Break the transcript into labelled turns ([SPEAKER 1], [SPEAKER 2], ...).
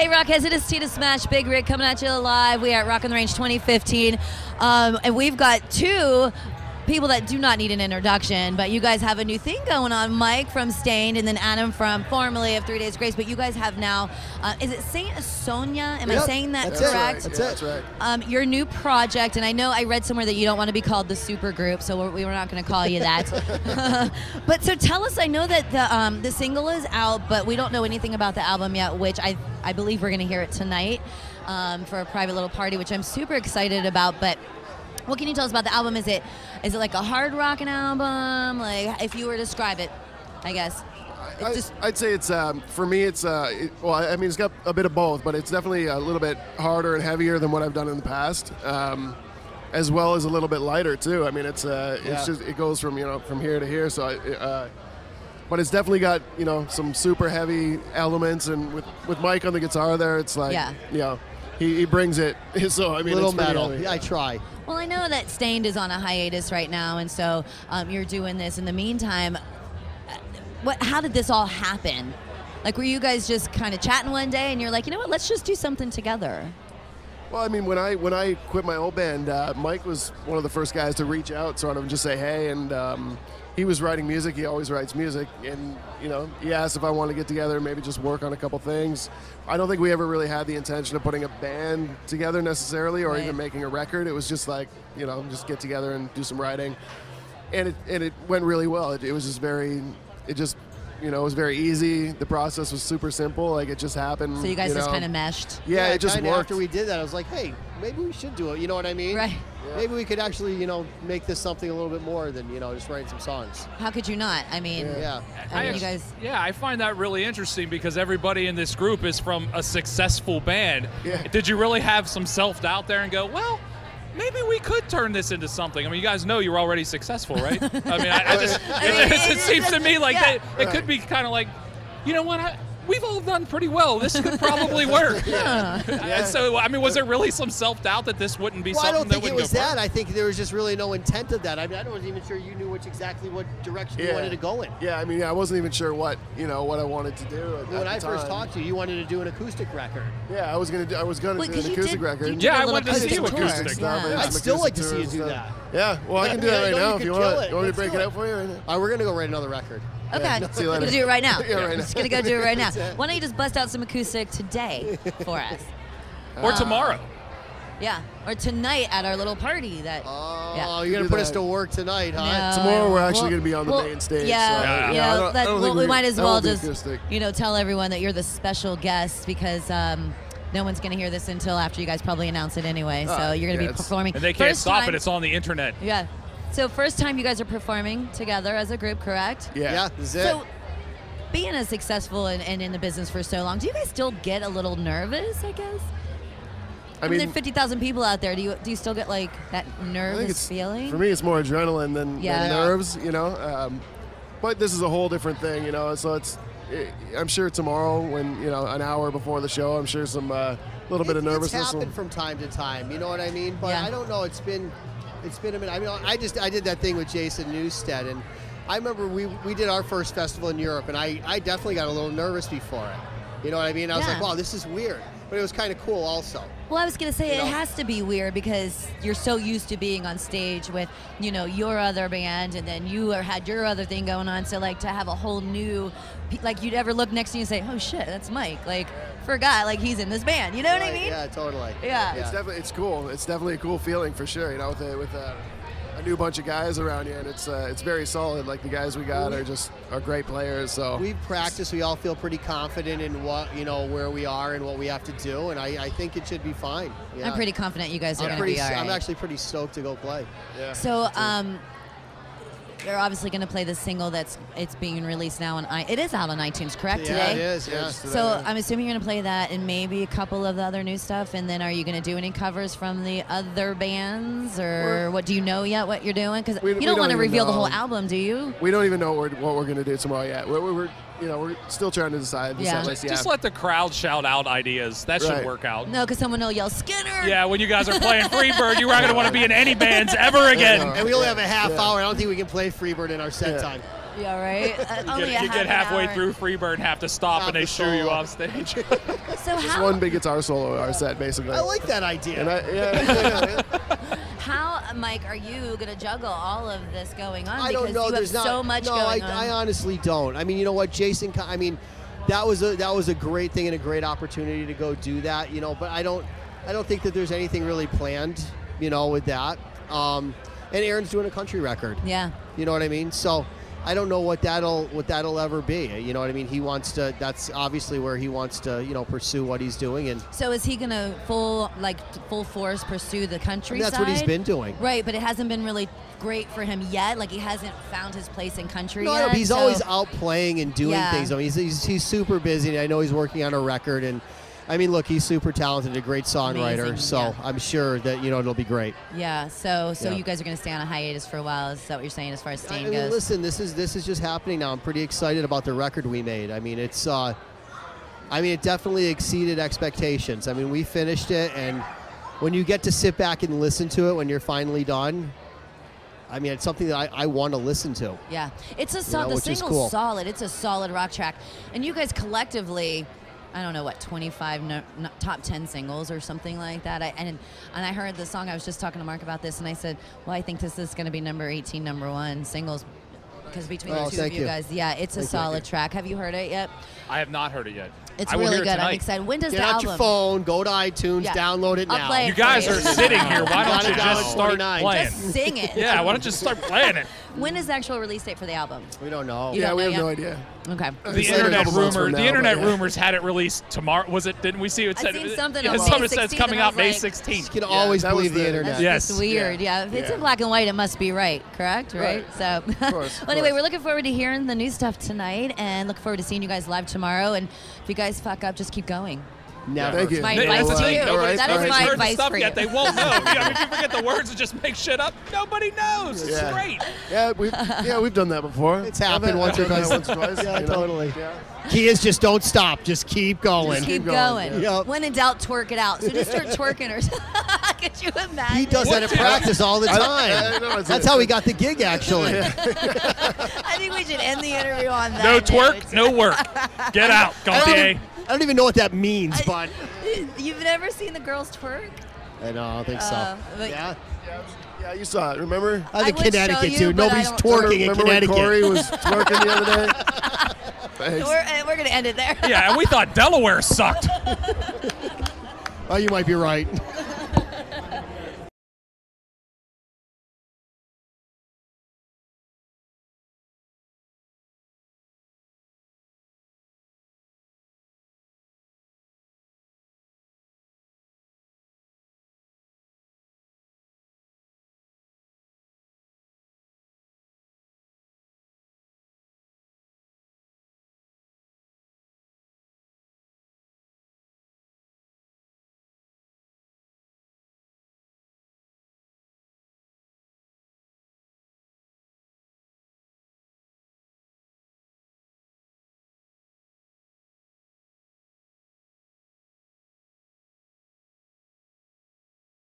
[SPEAKER 1] Hey, Rockheads, it is Tina Smash Big Rig coming at you live. We are at Rock on the Range 2015, and we've got two people that do not need an introduction, but you guys have a new thing going on. Mike from Stained, and then Adam from formerly of 3 Days Grace. But you guys have now, is it Saint Asonia? Am I saying that correct?
[SPEAKER 2] That's right.
[SPEAKER 1] Your new project, and I know I read somewhere that you don't want to be called the super group, so we were not going to call you that. But so tell us, I know that the single is out, but we don't know anything about the album yet, which I believe we're going to hear it tonight for a private little party, which I'm super excited about. But what can you tell us about the album? Is it like a hard rockin' album? Like, if you were to describe it, I guess.
[SPEAKER 2] I'd say it's, for me, it's, well, I mean, it's got a bit of both, but it's definitely a little bit harder and heavier than what I've done in the past, as well as a little bit lighter, too. I mean, it's just, it goes from, from here to here, so but it's definitely got, some super heavy elements, and with Mike on the guitar there, it's like, he brings it, so, I mean,
[SPEAKER 3] little
[SPEAKER 2] it's pretty
[SPEAKER 3] metal.
[SPEAKER 2] heavy.
[SPEAKER 3] Yeah, I try.
[SPEAKER 1] Well, I know that Stained is on a hiatus right now, and so you're doing this. In the meantime, how did this all happen? Like, were you guys just kind of chatting one day, and you're like, you know what, let's just do something together?
[SPEAKER 2] Well, I mean, when I quit my old band, Mike was one of the first guys to reach out, sort of, and just say, hey, and he was writing music. He always writes music, and he asked if I wanted to get together, maybe just work on a couple things. I don't think we ever really had the intention of putting a band together necessarily, or even making a record. It was just like, just get together and do some writing, and it went really well. It was just it was very easy. The process was super simple. Like, it just happened.
[SPEAKER 1] So you guys just kind of meshed.
[SPEAKER 2] Yeah, it just worked.
[SPEAKER 3] After we did that, I was like, hey, maybe we should do it. You know what I mean?
[SPEAKER 1] Right.
[SPEAKER 3] Yeah. Maybe we could actually, make this something a little bit more than, just writing some songs.
[SPEAKER 1] How could you not? I mean, you guys.
[SPEAKER 4] Yeah, I find that really interesting because everybody in this group is from a successful band. Yeah. Did you really have some self-doubt there and go, well, maybe we could turn this into something? I mean, you guys know you're already successful, right? I mean, it seems to me like it could be kind of like, you know what, we've all done pretty well. This could probably work. So, I mean, was there really some self-doubt that this wouldn't be something that would go?
[SPEAKER 3] I don't think it was that. I think there was just really no intent of that. I mean, I wasn't even sure you knew exactly what direction you wanted to go in.
[SPEAKER 2] Yeah, I mean, I wasn't even sure what I wanted to do at
[SPEAKER 3] when
[SPEAKER 2] the
[SPEAKER 3] I
[SPEAKER 2] time.
[SPEAKER 3] first talked to you, you wanted to do an acoustic record.
[SPEAKER 2] Yeah, I was gonna do an acoustic record.
[SPEAKER 4] Yeah, I wanted to see you acoustic
[SPEAKER 2] stuff.
[SPEAKER 3] I'd still like to see you do that.
[SPEAKER 2] Yeah, well, I can do that right now if you want. You want me to break it out for you right now?
[SPEAKER 3] All right, we're gonna go write another record.
[SPEAKER 1] Okay,
[SPEAKER 2] Yeah,
[SPEAKER 1] we're going to do it right now.
[SPEAKER 2] Yeah, right now.
[SPEAKER 1] Just going to go do it right now. Why don't you just bust out some acoustic today for us?
[SPEAKER 4] Or tomorrow.
[SPEAKER 1] Yeah, or tonight at our little party.
[SPEAKER 3] You're going to put us to work tonight, huh?
[SPEAKER 1] No,
[SPEAKER 2] Tomorrow we're actually going to be on the main stage.
[SPEAKER 1] Yeah,
[SPEAKER 2] so
[SPEAKER 1] we might as well just,
[SPEAKER 2] acoustic.
[SPEAKER 1] tell everyone that you're the special guest because no one's going to hear this until after you guys probably announce it anyway. So you're going to be performing.
[SPEAKER 4] And they can't stop it. It's on the internet.
[SPEAKER 1] Yeah. So first time you guys are performing together as a group, correct?
[SPEAKER 3] Yeah, this is it.
[SPEAKER 1] So being as successful and in the business for so long, do you guys still get a little nervous, I guess? I mean, there are 50,000 people out there. Do you still get like that nervous feeling?
[SPEAKER 2] For me, it's more adrenaline than nerves, But this is a whole different thing, So I'm sure tomorrow when, an hour before the show, I'm sure some little bit of nervousness.
[SPEAKER 3] It's happened from time to time, you know what I mean? But I don't know, it's been a minute. I mean, I did that thing with Jason Newsted, and I remember we did our first festival in Europe, and I definitely got a little nervous before it. You know what I mean? I was like, wow, this is weird. But it was kind of cool also.
[SPEAKER 1] Well, I was going to say it has to be weird because you're so used to being on stage with, your other band, and then you had your other thing going on. So, like, to have a whole new, like, you'd ever look next to you and say, oh, shit, that's Mike. Like, forgot, like, he's in this band. You know what I mean?
[SPEAKER 3] Yeah, totally.
[SPEAKER 1] Yeah.
[SPEAKER 2] It's cool. It's definitely a cool feeling for sure, with a new bunch of guys around you, and it's very solid. Like, the guys we got are great players. So
[SPEAKER 3] we've practiced. We all feel pretty confident in what where we are and what we have to do, and I think it should be fine. Yeah.
[SPEAKER 1] I'm pretty confident you guys are going to be all right.
[SPEAKER 3] I'm actually pretty stoked to go play.
[SPEAKER 2] Yeah.
[SPEAKER 1] So you're obviously going to play the single it's being released now on it is out on iTunes, correct?
[SPEAKER 3] Yeah,
[SPEAKER 1] today?
[SPEAKER 3] it is. Yeah.
[SPEAKER 1] So I'm assuming you're going to play that and maybe a couple of the other new stuff, and then are you going to do any covers from the other bands, or what? Do you know yet what you're doing? Because you don't want to reveal the whole album, do you?
[SPEAKER 2] We don't even know what we're going to do tomorrow yet. We're still trying to decide.
[SPEAKER 4] Just let the crowd shout out ideas. That should work out.
[SPEAKER 1] No, because someone will yell, Skinner!
[SPEAKER 4] Yeah, when you guys are playing Freebird, you aren't going to want to be in any bands ever again.
[SPEAKER 3] And we only have a half hour. I don't think we can play Freebird in our set time.
[SPEAKER 1] Yeah, right.
[SPEAKER 4] You get halfway through Freebird and have to stop and they shoo you off stage.
[SPEAKER 1] So
[SPEAKER 2] Just
[SPEAKER 1] how?
[SPEAKER 2] one big guitar solo our set, basically.
[SPEAKER 3] I like that idea.
[SPEAKER 2] And
[SPEAKER 1] How, Mike, are you going to juggle all of this going on?
[SPEAKER 3] I don't
[SPEAKER 1] Because
[SPEAKER 3] know.
[SPEAKER 1] you
[SPEAKER 3] There's
[SPEAKER 1] have so much
[SPEAKER 3] no,
[SPEAKER 1] going
[SPEAKER 3] I
[SPEAKER 1] on.
[SPEAKER 3] honestly don't. I mean, you know what, Jason? I mean, that was a great thing and a great opportunity to go do that. You know, but I don't think that there's anything really planned. You know, with that. And Aaron's doing a country record.
[SPEAKER 1] Yeah.
[SPEAKER 3] You know what I mean? So I don't know what that'll ever be. You know what I mean? He wants to. That's obviously where he wants to. You know, pursue what he's doing. And
[SPEAKER 1] So is he going to full force pursue the countryside?
[SPEAKER 3] that's what he's been doing.
[SPEAKER 1] Right, but it hasn't been really great for him yet. Like, he hasn't found his place in country
[SPEAKER 3] No,
[SPEAKER 1] yet.
[SPEAKER 3] but he's
[SPEAKER 1] so-
[SPEAKER 3] always out playing and doing
[SPEAKER 1] Yeah.
[SPEAKER 3] things. I mean, he's super busy. And I know he's working on a record. And I mean, look, he's super talented, a great songwriter.
[SPEAKER 1] Amazing,
[SPEAKER 3] so
[SPEAKER 1] yeah.
[SPEAKER 3] I'm sure that it'll be great.
[SPEAKER 1] Yeah, so
[SPEAKER 3] Yeah.
[SPEAKER 1] you guys are going to stay on a hiatus for a while. Is that what you're saying as far as
[SPEAKER 3] I
[SPEAKER 1] staying
[SPEAKER 3] mean,
[SPEAKER 1] goes?
[SPEAKER 3] listen, this is just happening now. I'm pretty excited about the record we made. I mean, it definitely exceeded expectations. I mean, we finished it, and when you get to sit back and listen to it when you're finally done, I mean, it's something that I want to listen to.
[SPEAKER 1] Yeah, it's a
[SPEAKER 3] know,
[SPEAKER 1] the
[SPEAKER 3] which is
[SPEAKER 1] single's
[SPEAKER 3] cool.
[SPEAKER 1] solid. It's a solid rock track, and you guys collectively, I don't know what 25 top 10 singles or something like that. And I heard the song. I was just talking to Mark about this, and I said, well, I think this is going to be number 18, number 1 singles. Because between the two of
[SPEAKER 3] thank
[SPEAKER 1] you
[SPEAKER 3] you.
[SPEAKER 1] guys, yeah, it's a
[SPEAKER 3] Thank you.
[SPEAKER 1] solid track. Have you heard it yet?
[SPEAKER 4] I have not heard it yet.
[SPEAKER 1] It's
[SPEAKER 4] I will
[SPEAKER 1] really
[SPEAKER 4] hear
[SPEAKER 1] good.
[SPEAKER 4] it
[SPEAKER 1] I'm
[SPEAKER 4] tonight.
[SPEAKER 1] excited. When does
[SPEAKER 3] Get
[SPEAKER 1] the
[SPEAKER 3] out
[SPEAKER 1] album?
[SPEAKER 3] your phone, go to iTunes,
[SPEAKER 1] Yeah.
[SPEAKER 3] download it
[SPEAKER 1] I'll
[SPEAKER 3] now.
[SPEAKER 1] play it
[SPEAKER 4] You guys
[SPEAKER 1] for
[SPEAKER 4] are sitting here. Why don't you
[SPEAKER 3] Got it
[SPEAKER 4] just start
[SPEAKER 3] 49.
[SPEAKER 4] playing?
[SPEAKER 1] Just sing it.
[SPEAKER 4] Yeah, why don't you start playing it?
[SPEAKER 1] When is the actual release date for the album?
[SPEAKER 3] We don't know.
[SPEAKER 1] You
[SPEAKER 2] yeah,
[SPEAKER 1] don't
[SPEAKER 2] we
[SPEAKER 1] know
[SPEAKER 2] have no
[SPEAKER 1] yet?
[SPEAKER 2] idea.
[SPEAKER 1] Okay.
[SPEAKER 4] The
[SPEAKER 2] It's like a
[SPEAKER 4] internet
[SPEAKER 2] couple months from now,
[SPEAKER 4] internet
[SPEAKER 2] but yeah.
[SPEAKER 4] rumors had it released tomorrow. Was it? Didn't we see it?
[SPEAKER 1] I
[SPEAKER 4] Said
[SPEAKER 1] seen something
[SPEAKER 4] yeah,
[SPEAKER 1] on May
[SPEAKER 4] something says
[SPEAKER 1] 16th,
[SPEAKER 4] coming
[SPEAKER 1] and I
[SPEAKER 4] out
[SPEAKER 1] was
[SPEAKER 4] May
[SPEAKER 1] like-
[SPEAKER 4] 16th.
[SPEAKER 3] You can always
[SPEAKER 2] that was
[SPEAKER 3] believe the
[SPEAKER 2] the-
[SPEAKER 3] internet.
[SPEAKER 1] That's
[SPEAKER 4] Yes.
[SPEAKER 1] just weird. Yeah. If it's
[SPEAKER 2] Yeah.
[SPEAKER 1] in black and white, it must be right. Correct? Right?
[SPEAKER 2] Right.
[SPEAKER 1] So,
[SPEAKER 2] course,
[SPEAKER 1] well, anyway,
[SPEAKER 2] course.
[SPEAKER 1] we're looking forward to hearing the new stuff tonight and looking forward to seeing you guys live tomorrow. And if you guys fuck up, just keep going.
[SPEAKER 3] Never.
[SPEAKER 2] Thank you.
[SPEAKER 1] My
[SPEAKER 4] That's
[SPEAKER 1] advice
[SPEAKER 4] the
[SPEAKER 1] to
[SPEAKER 4] thing.
[SPEAKER 1] you.
[SPEAKER 4] Nobody's
[SPEAKER 1] That is
[SPEAKER 4] nobody's
[SPEAKER 1] my
[SPEAKER 4] heard the
[SPEAKER 1] advice
[SPEAKER 4] stuff
[SPEAKER 1] for
[SPEAKER 4] yet.
[SPEAKER 1] you.
[SPEAKER 4] They won't know. I mean, if you forget the words and just make shit up, nobody knows. It's
[SPEAKER 2] Yeah.
[SPEAKER 4] great.
[SPEAKER 2] Yeah, we've done that before.
[SPEAKER 3] It's happened once or twice.
[SPEAKER 2] Once or twice.
[SPEAKER 3] Yeah,
[SPEAKER 2] you know?
[SPEAKER 3] totally.
[SPEAKER 2] Yeah.
[SPEAKER 3] Key is just don't stop. Just keep going.
[SPEAKER 1] Just keep
[SPEAKER 2] keep
[SPEAKER 1] going.
[SPEAKER 2] going,
[SPEAKER 3] yeah. Yep.
[SPEAKER 1] When in doubt, twerk it out. So just start twerking or something. Could you imagine?
[SPEAKER 3] He does that in
[SPEAKER 4] What?
[SPEAKER 3] practice all the time.
[SPEAKER 2] I know, it's
[SPEAKER 3] That's
[SPEAKER 2] it.
[SPEAKER 3] how he got the gig, actually.
[SPEAKER 1] I think we should end the interview on that.
[SPEAKER 4] No
[SPEAKER 1] note.
[SPEAKER 4] twerk, no work. Get out, Gaultier.
[SPEAKER 3] I don't even know what that means, but
[SPEAKER 1] You've never seen the girls twerk?
[SPEAKER 3] I don't think so.
[SPEAKER 1] But-
[SPEAKER 3] Yeah,
[SPEAKER 2] Yeah, you saw it. Remember?
[SPEAKER 3] I was
[SPEAKER 1] I
[SPEAKER 3] in
[SPEAKER 1] would show
[SPEAKER 3] Connecticut,
[SPEAKER 1] you,
[SPEAKER 3] dude.
[SPEAKER 1] but I
[SPEAKER 3] Nobody's
[SPEAKER 1] don't-
[SPEAKER 3] twerking in
[SPEAKER 2] Remember when
[SPEAKER 3] Connecticut.
[SPEAKER 2] Corey was twerking the other day? Thanks.
[SPEAKER 1] We're going to end it there.
[SPEAKER 4] Yeah, and we thought Delaware sucked.
[SPEAKER 3] Oh, you might be right.